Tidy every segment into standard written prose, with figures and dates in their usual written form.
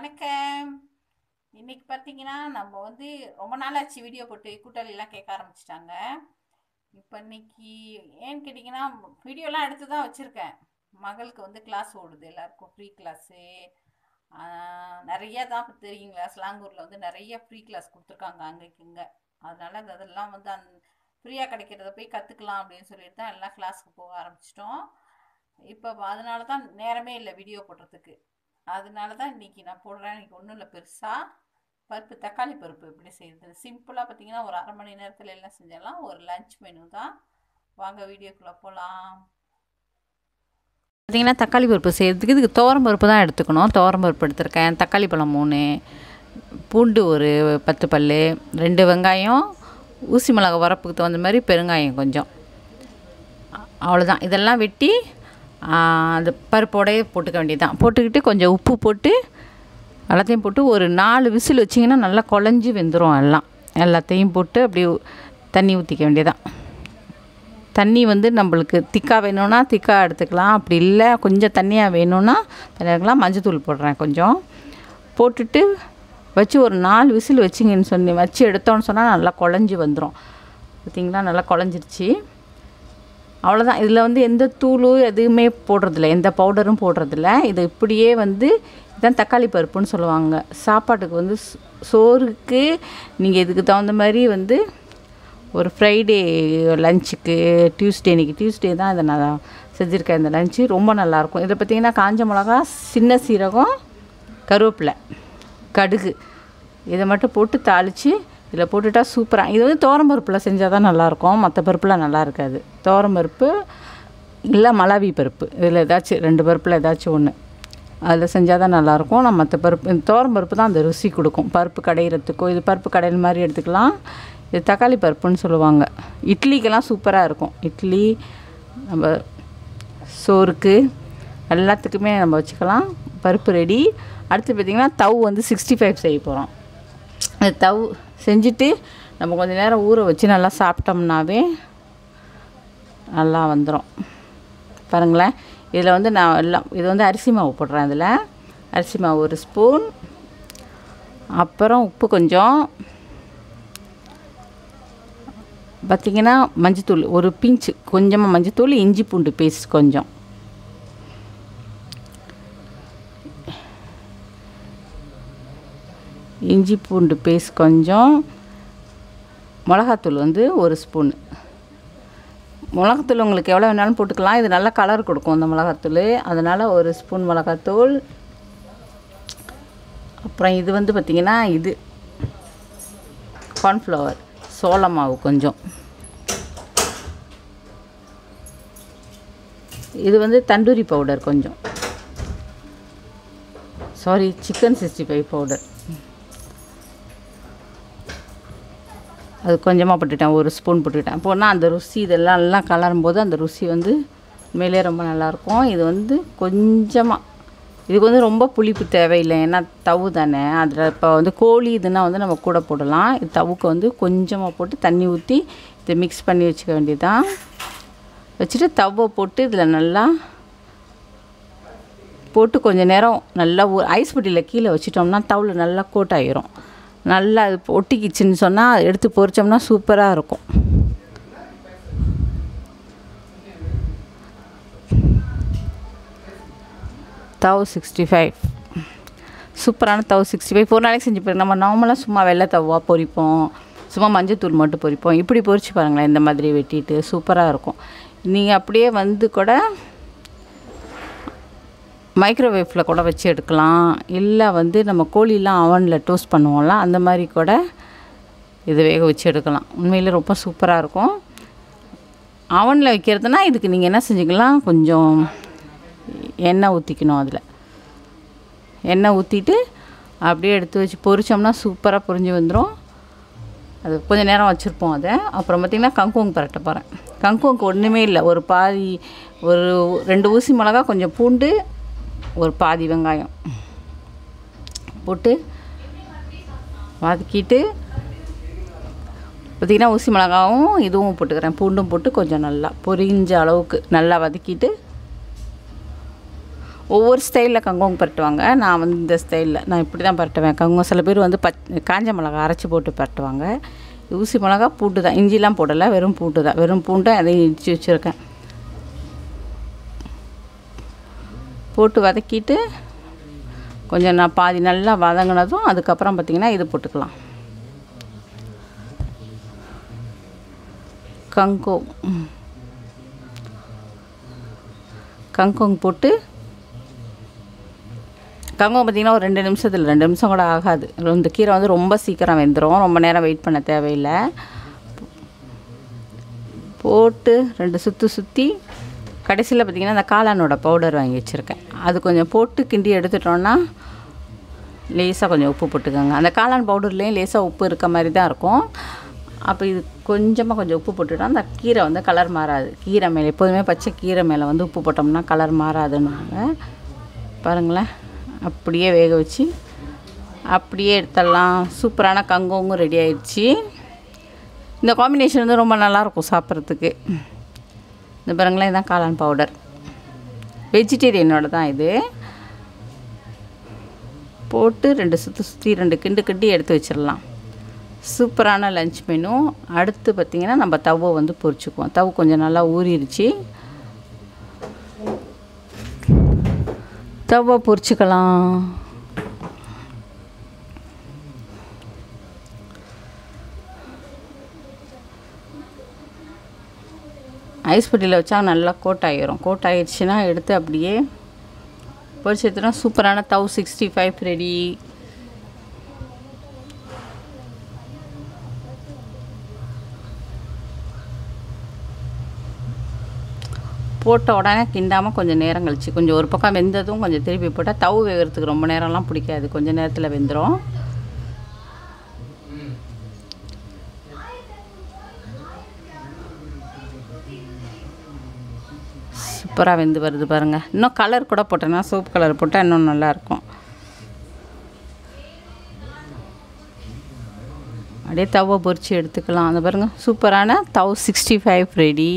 வணக்கம். இன்னைக்கு பார்த்தீங்கன்னா, நம்ம வந்து ரொம்ப நாளாச்சு வீடியோ போட்டு கூட்டாளிலாம் கேட்க ஆரம்பிச்சிட்டாங்க. இப்போ இன்னைக்கு ஏன்னு கேட்டிங்கன்னா, வீடியோலாம் எடுத்து தான் வச்சுருக்கேன். மகளுக்கு வந்து கிளாஸ் ஓடுது, எல்லாருக்கும் ஃப்ரீ கிளாஸு. நிறைய தான் தெரியுங்களா, ஸ்லாங்கூரில் வந்து நிறைய ஃப்ரீ கிளாஸ் கொடுத்துருக்காங்க அங்கேக்கு இங்கே. அதனால அதெல்லாம் வந்து ஃப்ரீயாக கிடைக்கிறத போய் கற்றுக்கலாம் அப்படின்னு சொல்லிட்டு தான் எல்லாம் கிளாஸுக்கு போக ஆரம்பிச்சிட்டோம். இப்போ அதனால தான் நேரமே இல்லை வீடியோ போடுறதுக்கு. அதனால தான் இன்றைக்கி நான் போடுறேன். இன்றைக்கி ஒன்றும் இல்லை, பெருசாக பருப்பு தக்காளி பருப்பு எப்படி செய்யுது சிம்பிளாக பார்த்தீங்கன்னா ஒரு அரை மணி நேரத்தில் எல்லாம் செஞ்சிடலாம். ஒரு லஞ்ச் மெனு தான். வாங்க வீடியோக்குள்ளே போகலாம். பார்த்திங்கன்னா தக்காளி பருப்பு செய்கிறதுக்கு இதுக்கு துவரம் பருப்பு தான் எடுத்துக்கணும். துவரம் பருப்பு எடுத்திருக்கேன். தக்காளி பழம் 3, பூண்டு ஒரு 10 பல், 2 வெங்காயம், ஊசி மிளகா வரப்புக்கு தகுந்த மாதிரி பெருங்காயம் கொஞ்சம், அவ்வளோதான். இதெல்லாம் வெட்டி அந்த பருப்போடையே போட்டுக்க வேண்டியதுதான். போட்டுக்கிட்டு கொஞ்சம் உப்பு போட்டு எல்லாத்தையும் போட்டு ஒரு 4 விசில் வச்சிங்கன்னா நல்லா குழஞ்சி வெந்துடும். எல்லாத்தையும் போட்டு அப்படி தண்ணி ஊற்றிக்க வேண்டியதான். தண்ணி வந்து நம்மளுக்கு திக்காக வேணும்னா திக்காக எடுத்துக்கலாம். அப்படி இல்லை கொஞ்சம் தண்ணியாக வேணும்னா தண்ணியாக எடுக்கலாம். மஞ்சத்தூள் போடுறேன் கொஞ்சம். போட்டுட்டு வச்சு ஒரு 4 விசில் வச்சிங்கன்னு வச்சு எடுத்தோன்னு சொன்னால் நல்லா குழஞ்சி வந்துடும். பார்த்திங்களா, நல்லா குழஞ்சிருச்சு. அவ்வளோதான். இதில் வந்து எந்த தூளும் எதுவுமே போடுறதில்ல, எந்த பவுடரும் போடுறதில்ல. இது இப்படியே வந்து இதுதான் தக்காளி பருப்புன்னு சொல்லுவாங்க. சாப்பாட்டுக்கு வந்து சோறுக்கு நீங்கள் இதுக்கு தகுந்த மாதிரி வந்து ஒரு ஃப்ரைடே லஞ்சுக்கு இன்றைக்கி டியூஸ்டே தான் இதை நான் செஞ்சுருக்கேன். இந்த லஞ்சு ரொம்ப நல்லாயிருக்கும். இதில் பார்த்திங்கன்னா காஞ்ச மிளகா, சின்ன சீரகம், கருவேப்பிலை, கடுகு இதை மட்டும் போட்டு தாளித்து இதில் போட்டுட்டா சூப்பராக. இது வந்து துவரம் பருப்பில் செஞ்சால் தான் நல்லாயிருக்கும், மற்ற பருப்புலாம் நல்லா இருக்காது. துவரம் பருப்பு இல்லை மலாவி பருப்பு, இதில் ஏதாச்சும் 2 பருப்பில் ஏதாச்சும் ஒன்று அதில் செஞ்சால் தான் நல்லாயிருக்கும். நான் மற்ற பருப்பு துவரம் பருப்பு தான் அந்த ருசி கொடுக்கும். பருப்பு கடையிறதுக்கோ இது பருப்பு கடையில் மாதிரி எடுத்துக்கலாம். இது தக்காளி பருப்புன்னு சொல்லுவாங்க. இட்லிக்கெல்லாம் சூப்பராக இருக்கும். இட்லி, நம்ம சோறுக்கு எல்லாத்துக்குமே நம்ம வச்சுக்கலாம். பருப்பு ரெடி. அடுத்து பார்த்திங்கன்னா தவு வந்து 65 செய்ய போகிறோம். அந்த தவு செஞ்சுட்டு நம்ம கொஞ்சம் நேரம் ஊற வச்சு நல்லா சாப்பிட்டோம்னாவே நல்லா வந்துடும். பாருங்களேன், இதில் வந்து நான் எல்லாம் இது வந்து அரிசி மாவு போடுறேன். இதில் அரிசி மாவு 1 ஸ்பூன், அப்புறம் உப்பு கொஞ்சம், பார்த்திங்கன்னா மஞ்சத்தூள் ஒரு பிஞ்சு, கொஞ்சமாக மஞ்சத்தூள், இஞ்சி பூண்டு பேஸ்ட் கொஞ்சம், இஞ்சி பூண்டு பேஸ்ட் கொஞ்சம், மிளகாத்தூள் வந்து 1 ஸ்பூன். மிளகாத்தூள் உங்களுக்கு எவ்வளோ வேணாலும் போட்டுக்கலாம். இது நல்லா கலர் கொடுக்கும் அந்த மிளகாத்தூள், அதனால் 1 ஸ்பூன் மிளகாத்தூள். அப்புறம் இது வந்து பார்த்திங்கன்னா இது கார்ன்ஃப்ளவர், சோள மாவு கொஞ்சம். இது வந்து தந்தூரி பவுடர் கொஞ்சம், சிக்கன் 65 பவுடர், அது கொஞ்சமாக போட்டுட்டேன். 1 ஸ்பூன் போட்டுக்கிட்டேன். போனால் அந்த ருசி இதெல்லாம் எல்லாம் கலரும்போது அந்த ருசி வந்து உண்மையிலே ரொம்ப நல்லாயிருக்கும். இது வந்து கொஞ்சமாக, இதுக்கு வந்து ரொம்ப புளிப்பு தேவையில்லை, ஏன்னா தவு தானே. அதில் இப்போ வந்து கோழி இதுனால் வந்து நம்ம கூட போடலாம். இது தவுக்கு வந்து கொஞ்சமாக போட்டு தண்ணி ஊற்றி இதை மிக்ஸ் பண்ணி வச்சுக்க வேண்டியதுதான். வச்சுட்டு தவை போட்டு இதில் நல்லா போட்டு கொஞ்சம் நேரம் நல்லா ஐஸ் பெட்டியில் கீழே வச்சிட்டோம்னா தவில் நல்லா கோட் ஆகிரும். நல்லா அது ஒட்டிக்கிச்சின்னு சொன்னால் எடுத்து பொரிச்சோம்னா சூப்பராக இருக்கும். தவு 65 சூப்பரான தவு 65 ஒரு நாளைக்கு செஞ்சு பாருங்க. நம்ம நார்மலாக சும்மா வெள்ளை தவாக பொரிப்போம், சும்மா மஞ்சத்தூள் மட்டும் பொரிப்போம். இப்படி பொரிச்சு பாருங்களேன், இந்த மாதிரி வெட்டிட்டு சூப்பராக இருக்கும். நீங்கள் அப்படியே வந்து கூட மைக்ரோவேவில் கூட வச்சு எடுக்கலாம். இல்லை வந்து நம்ம கோழிலாம் அவனில் டோஸ்ட் பண்ணுவோம்ல, அந்த மாதிரி கூட இதை வேக வச்சு எடுக்கலாம். உண்மையில் ரொம்ப சூப்பராக இருக்கும். அவனில் வைக்கிறதுனா இதுக்கு நீங்கள் என்ன செஞ்சுக்கலாம், கொஞ்சம் எண்ணெய் ஊற்றிக்கணும். அதில் எண்ணெய் ஊற்றிட்டு அப்படியே எடுத்து வச்சு பொரிச்சோம்னா சூப்பராக பொரிஞ்சு வந்துடும். அது கொஞ்சம் நேரம் வச்சுருப்போம். அதை அப்புறம் பார்த்திங்கன்னா கங்குவங்க பரட்ட போகிறேன். கங்குவங்க ஒன்றுமே இல்லை, ஒரு 2 ஊசி மிளகா, கொஞ்சம் பூண்டு, ஒரு பாதி வெங்காயம் போட்டு வதக்கிட்டு பார்த்திங்கன்னா ஊசி மிளகாவும் இதுவும் போட்டுக்கிறேன், பூண்டும் போட்டு கொஞ்சம் நல்லா பொரிஞ்ச அளவுக்கு நல்லா வதக்கிட்டு ஒவ்வொரு ஸ்டைலில் கங்கோங் பரட்டுவாங்க. நான் வந்து இந்த ஸ்டைலில் நான் இப்படி தான் பரட்டுவேன் கங்கோங். சில பேர் வந்து காஞ்ச மிளகா அரைச்சி போட்டு பரட்டுவாங்க. ஊசி மிளகா பூண்டு தான், இஞ்சிலாம் போடலை, வெறும் பூண்டு தான். வெறும் பூண்டை அதையும் இடித்து வச்சுருக்கேன். போட்டு வதக்கிட்டு கொஞ்சம் நான் பாதி நல்லா வதங்கினதும் அதுக்கப்புறம் பார்த்திங்கன்னா இது போட்டுக்கலாம். கங்கோங் போட்டு கங்கோங் பார்த்திங்கன்னா ஒரு 2 நிமிஷத்தில் 2 நிமிஷம் கூட ஆகாது. இந்த கீரை வந்து ரொம்ப சீக்கிரம் வெந்துடும், ரொம்ப நேரம் வெயிட் பண்ண தேவையில்லை. போட்டு 2 சுற்றி கடைசியில் பார்த்திங்கன்னா அந்த காளானோட பவுடர் வாங்கி வச்சுருக்கேன். அது கொஞ்சம் போட்டு கிண்டி எடுத்துட்டோன்னா லேசாக கொஞ்சம் உப்பு போட்டுக்கோங்க. அந்த காளான் பவுடர்லேயும் லேசாக உப்பு இருக்க மாதிரி தான் இருக்கும். அப்போ இது கொஞ்சம் உப்பு போட்டுட்டா அந்த கீரை வந்து கலர் மாறாது. கீரை மேலே எப்போதுமே பச்சை கீரை மேலே வந்து உப்பு போட்டோம்னா கலர் மாறாதுன்னுவாங்க. பாருங்களேன், அப்படியே வேக வச்சு அப்படியே எடுத்துடலாம். சூப்பரான கங்கோங்கும் ரெடி ஆயிடுச்சு. இந்த காம்பினேஷன் வந்து ரொம்ப நல்லாயிருக்கும் சாப்பிட்றதுக்கு. இந்த பாருங்களேன், இதுதான் காளான் பவுடர், வெஜிடேரியனோட தான் இது. போட்டு 2 சுற்றி 2 கிண்டி எடுத்து வச்சிடலாம். சூப்பரான லஞ்ச் மெனு. அடுத்து பார்த்திங்கன்னா நம்ம தவை வந்து பொரிச்சுக்குவோம். தவு கொஞ்சம் நல்லா ஊறிடுச்சு, தவை பொரிச்சுக்கலாம். ஐஸ் பெட்டியில் வச்சா நல்லா கோட் ஆகிரும். கோட் ஆகிடுச்சுன்னா எடுத்து அப்படியே பொரிச்சு எடுத்துனா சூப்பரான தவு 65 ரெடி. போட்ட உடனே கிண்டாமல் கொஞ்சம் நேரம் கழிச்சு கொஞ்சம் ஒரு பக்கம் வெந்ததும் கொஞ்சம் திருப்பி போட்டால் தவு வேகிறதுக்கு ரொம்ப நேரம்லாம் பிடிக்காது, கொஞ்சம் நேரத்தில் வெந்துடும். சூப்பராக வெந்து வருது பாருங்கள். இன்னும் கலர் கூட போட்டேன்னா சோப்பு கலர் போட்டால் இன்னும் நல்லாயிருக்கும். அப்படியே தவை பொரித்து எடுத்துக்கலாம். அந்த பாருங்கள், சூப்பரான தவு 65 ரெடி.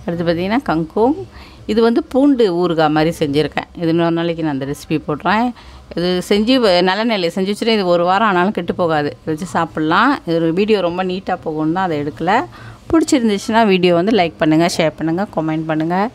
அடுத்து பார்த்திங்கன்னா கங்கோங். இது வந்து பூண்டு ஊறுகாய் மாதிரி செஞ்சுருக்கேன். இது இன்னொரு நாளைக்கு நான் அந்த ரெசிபி போடுறேன். இது செஞ்சு நல்லெண்ணெயில் செஞ்சு வச்சுட்டு இது 1 வாரம் ஆனாலும் கெட்டு போகாது, வச்சு சாப்பிட்லாம். இது வீடியோ ரொம்ப நீட்டாக போகணுன்னு தான் அதை எடுக்கலை. பிடிச்சிருந்துச்சுன்னா வீடியோ வந்து லைக் பண்ணுங்கள், ஷேர் பண்ணுங்கள், கமெண்ட் பண்ணுங்கள்.